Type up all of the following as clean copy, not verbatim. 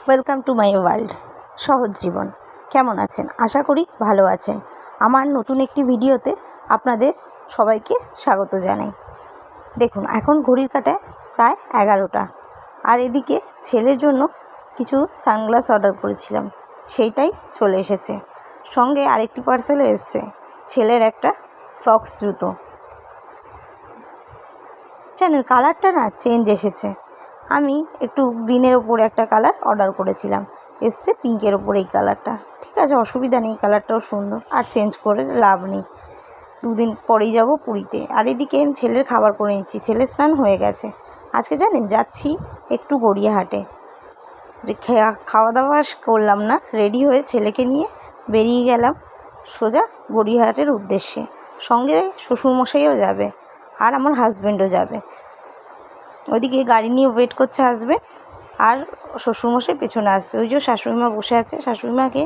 Welcome to my world. সহজ জীবন। কেমন আছেন? আশা করি ভালো আছেন। আমার নতুন একটি ভিডিওতে আপনাদের সবাইকে স্বাগত জানাই। দেখুন, এখন ঘড়ির কাঁটায় প্রায় 11টা, আর এদিকে ছেলের জন্য কিছু সানগ্লাস অর্ডার করেছিলাম, সেইটাই চলে এসেছে। সঙ্গে আরেকটি পার্সেলও এসছে, ছেলের একটা ফ্রক্স জুতো। জানেন, কালারটা না চেঞ্জ এসেছে। আমি একটু গ্রিনের ওপরে একটা কালার অর্ডার করেছিলাম, এসছে পিঙ্কের ওপরে এই কালারটা। ঠিক আছে, অসুবিধা নেই, কালারটাও সুন্দর, আর চেঞ্জ করে লাভ নেই। দুদিন পরেই যাব পুরীতে। আর এদিকে আমি ছেলের খাবার করে নিচ্ছি, ছেলে স্নান হয়ে গেছে। আজকে জানেন যাচ্ছি একটু গড়িয়াহাটে। খাওয়া দাওয়া করলাম না, রেডি হয়ে ছেলেকে নিয়ে বেরিয়ে গেলাম সোজা গড়িয়াহাটের উদ্দেশ্যে। সঙ্গে শ্বশুরমশাইও যাবে, আর আমার হাজব্যান্ডও যাবে। ওইদিকে গাড়ি নিয়ে ওয়েট করছে হাজব্যান্ড, আর শ্বশুরমশাই পেছনে আসছে। ওই যে শাশুড়িমা বসে আছে, শাশুড়িমাকে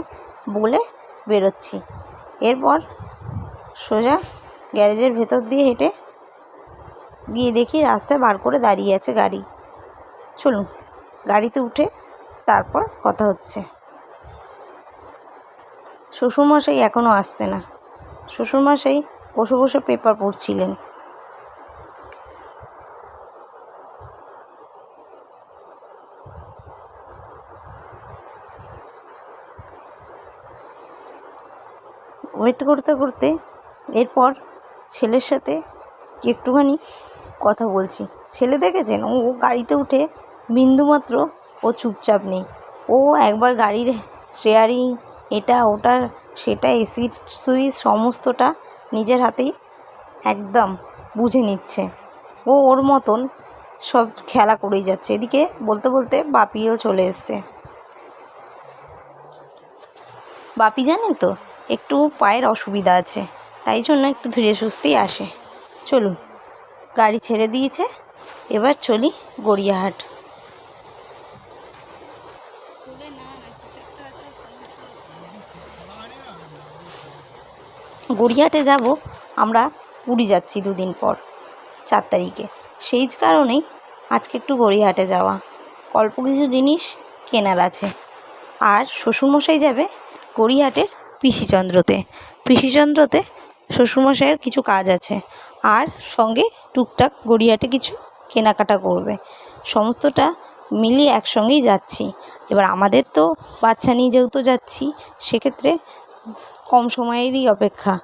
বলে বেরোচ্ছি। এরপর সোজা গ্যারেজের ভেতর দিয়ে হেঁটে গিয়ে দেখি রাস্তায় বার করে দাঁড়িয়ে আছে গাড়ি। চলুন গাড়িতে উঠে তারপর কথা হচ্ছে। শ্বশুরমশাই এখনও আসছে না। শ্বশুরমশাই বসে বসে পেপার পড়ছিলেন। ওয়েট করতে করতে এরপর ছেলের সাথে একটুখানি কথা বলছি। ছেলে দেখেছেন, ও গাড়িতে উঠে বিন্দুমাত্র ও চুপচাপ নেই। ও একবার গাড়ির স্টিয়ারিং, এটা ওটা সেটা, এসির সুইচ সমস্তটা নিজের হাতেই একদম বুঝে নিচ্ছে। ও ওর মতন সব খেলা করেই যাচ্ছে। এদিকে বলতে বলতে বাপিও চলে এসছে। বাপি জানেন তো, একটু পায়ের অসুবিধা আছে, তাই জন্য একটু ধীরে সুস্থেই আসে। চলুন, গাড়ি ছেড়ে দিয়েছে, এবার চলি গড়িয়াহাট। গড়িয়াহাটে যাব আমরা, পুরী যাচ্ছি দুদিন পর, 4 তারিখে। সেই কারণেই আজকে একটু গড়িয়াহাটে যাওয়া, অল্প কিছু জিনিস কেনার আছে। আর শ্বশুরমশাই যাবে গড়িয়াহাটের পিসিচন্দ্রতে শ্বশুরমশাইয়ের কিছু কাজ আছে, আর সঙ্গে টুকটাক গড়িয়াহাটে কিছু কেনাকাটা করবে। সমস্তটা মিলিয়ে একসঙ্গেই যাচ্ছি। এবার আমাদের তো বাচ্চা নিয়ে যেহেতু যাচ্ছি, সেক্ষেত্রে কম সময়েরই অপেক্ষা।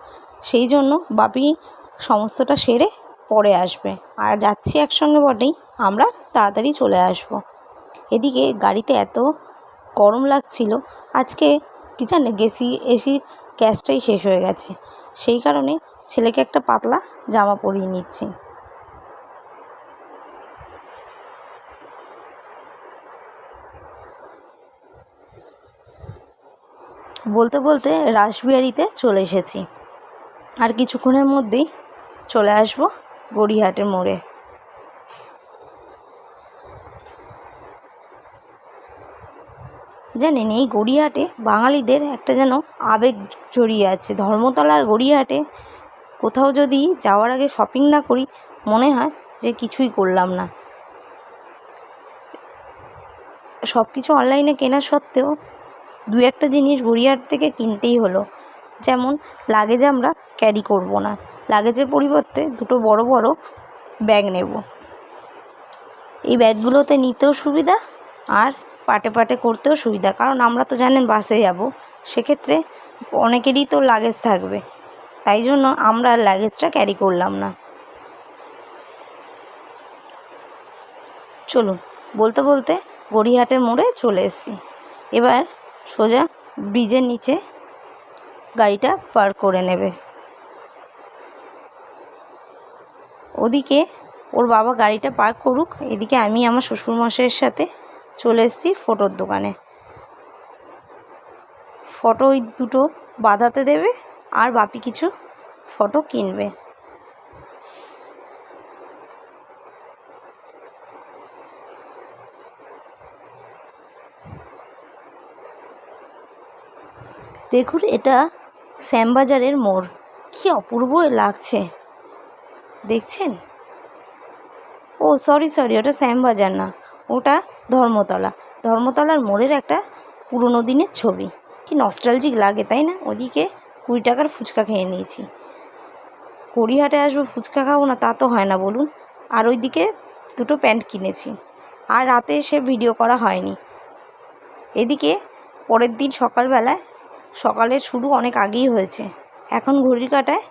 সেই জন্য বাপি সমস্তটা সেরে পরে আসবে, আর যাচ্ছি একসঙ্গে বটেই, আমরা তাড়াতাড়ি চলে আসব। এদিকে গাড়িতে এত গরম লাগছিল আজকে, কি জানে, এসির গ্যাসটাই শেষ হয়ে গেছে। সেই কারণে ছেলেকে একটা পাতলা জামা পরিয়ে নিচ্ছি। বলতে বলতে রাসবিহারীতে চলে এসেছি, আর কিছুক্ষণের মধ্যেই চলে আসব গড়িয়াহাটের মোড়ে। জানেন, এই গড়িয়াহাটে বাঙালিদের একটা যেন আবেগ জড়িয়ে আছে। ধর্মতলার গড়িয়াহাটে কোথাও যদি যাওয়ার আগে শপিং না করি, মনে হয় যে কিছুই করলাম না। সব কিছু অনলাইনে কেনা সত্ত্বেও দু একটা জিনিস গড়িয়াহাট থেকে কিনতেই হলো। যেমন লাগেজ আমরা ক্যারি করব না, লাগেজের পরিবর্তে দুটো বড় বড় ব্যাগ নেব। এই ব্যাগগুলোতে নিতেও সুবিধা, আর পাটে পাটে করতেও সুবিধা। কারণ আমরা তো জানেন বাসে যাব, সেক্ষেত্রে অনেকেরই তো লাগেজ থাকবে, তাই জন্য আমরা লাগেজটা ক্যারি করলাম না। চলুন, বলতে বলতে গড়িয়াহাটের মোড়ে চলে এসেছি। এবার সোজা ব্রিজের নিচে গাড়িটা পার্ক করে নেবে। ওদিকে ওর বাবা গাড়িটা পার্ক করুক, এদিকে আমি আমার শ্বশুরমশাইয়ের সাথে চলে এসেছি ফটোর দোকানে। ফটো ওই দুটো বাঁধাতে দেবে, আর বাপি কিছু ফটো কিনবে। দেখুন, এটা শ্যামবাজারের মোড়, কি অপূর্ব লাগছে, দেখছেন? ও সরি, ওটা শ্যামবাজার না, ওটা ধর্মতলা। ধর্মতলার মোড়ের একটা পুরোনো দিনের ছবি। কি নস্টালজিক লাগে, তাই না? ওদিকে 20 টাকার ফুচকা খেয়ে নিয়েছি। গড়িয়াহাটে আসবো, ফুচকা খাবো না তা তো হয় না বলুন। আর ওইদিকে 2টো প্যান্ট কিনেছি। আর রাতে এসে ভিডিও করা হয়নি। এদিকে পরের দিন সকালবেলায়, সকালের শুরু অনেক আগেই হয়েছে। এখন ঘড়ির কাঁটায়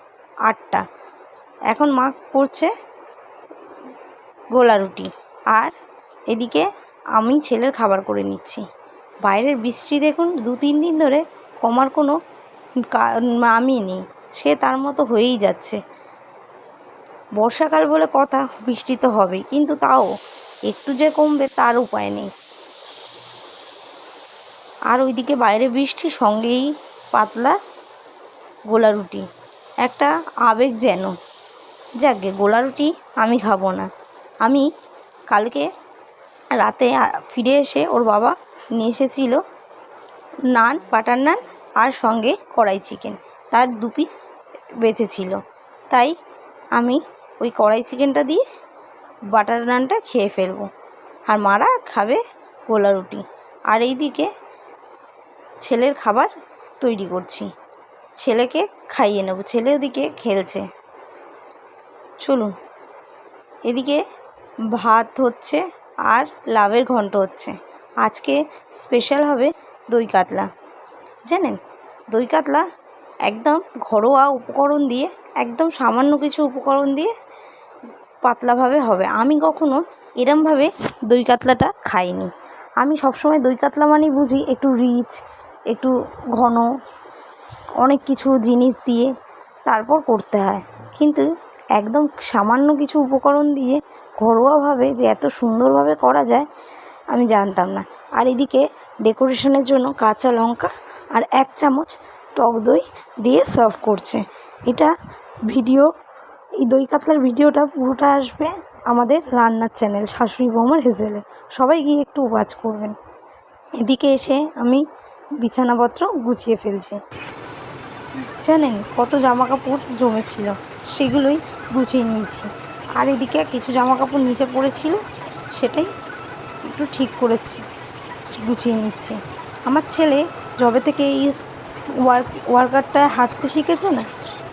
8টা। এখন মা করছে গোলা রুটি, আর এদিকে আমি ছেলের খাবার করে নিচ্ছি। বাইরের বৃষ্টি দেখুন 2-3 দিন ধরে কমার কোনো নামই নেই, সে তার মতো হয়েই যাচ্ছে। বর্ষাকাল বলে কথা, বৃষ্টি তো হবেই, কিন্তু তাও একটু যে কমবে তার উপায় নেই। আর ওইদিকে বাইরে বৃষ্টি, সঙ্গেই পাতলা গোলা রুটি, একটা আবেগ যেন। যাকগে, গোলা রুটি আমি খাবো না। আমি কালকে রাতে ফিরে এসে ওর বাবা নিয়ে এসেছিল নান, বাটার নান, আর সঙ্গে কড়াই চিকেন। তার 2 পিস বেঁচেছিল, তাই আমি ওই কড়াই চিকেনটা দিয়ে বাটার নানটা খেয়ে ফেলবো, আর মারা খাবে গোলা রুটি। আর এইদিকে ছেলের খাবার তৈরি করছি, ছেলেকে খাইয়ে নেব। ছেলে ওদিকে খেলছে। চলুন, এদিকে ভাত হচ্ছে আর লাউয়ের ঘন্ট হচ্ছে। আজকে স্পেশাল হবে দই কাতলা। জানেন, দই কাতলা একদম ঘরোয়া উপকরণ দিয়ে, একদম সামান্য কিছু উপকরণ দিয়ে পাতলাভাবে হবে। আমি কখনো এরমভাবে দই কাতলাটা খাইনি। আমি সবসময় দই কাতলা মানেই বুঝি একটু রিচ, একটু ঘন, অনেক কিছু জিনিস দিয়ে তারপর করতে হয়, কিন্তু একদম সামান্য কিছু উপকরণ দিয়ে ঘরোয়াভাবে যে এত সুন্দরভাবে করা যায় আমি জানতাম না। আর এদিকে ডেকোরেশনের জন্য কাঁচা লঙ্কা আর 1 চামচ টক দই দিয়ে সার্ভ করছে। এটা ভিডিও, এই দই কাতলার ভিডিওটা পুরোটা আসবে আমাদের রান্নার চ্যানেল শাশুড়ি বৌমার হেসেলে। সবাই গিয়ে একটু ওয়াচ করবেন। এদিকে এসে আমি বিছানাপত্র গুছিয়ে ফেলছি। জানেন কত জামা কাপড় জমেছিল, সেগুলোই গুছিয়ে নিয়েছি। আর এদিকে কিছু জামা কাপড় নিচে পড়েছিল, সেটাই একটু ঠিক করেছি, গুছিয়ে নিচ্ছি। আমার ছেলে যবে থেকে এই ওয়ার্কারটা হাঁটতে শিখেছে না,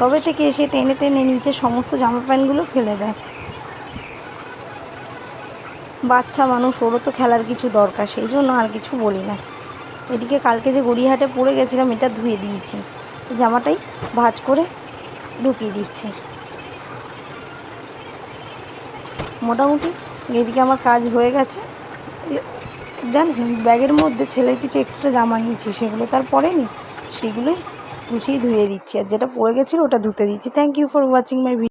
তবে থেকে এসে টেনে টেনে নিচে সমস্ত জামা প্যান্টগুলো ফেলে দেয়। বাচ্চা মানুষ, ওরও তো খেলার কিছু দরকার, সেই জন্য আর কিছু বলি না। এদিকে কালকে যে গড়িয়াহাটে পরে গেছিলাম, এটা ধুয়ে দিয়েছি, জামাটাই ভাঁজ করে ঢুকিয়ে দিচ্ছি। মোটামুটি এদিকে আমার কাজ হয়ে গেছে। জানেন, ব্যাগের মধ্যে ছেলের কিছু এক্সট্রা জামা নিয়েছি, সেগুলো তার পরেনি, সেগুলোই গুছিয়ে ধুয়ে দিচ্ছি, আর যেটা পড়ে গেছিলো ওটা ধুতে দিচ্ছি। Thank you for watching my video.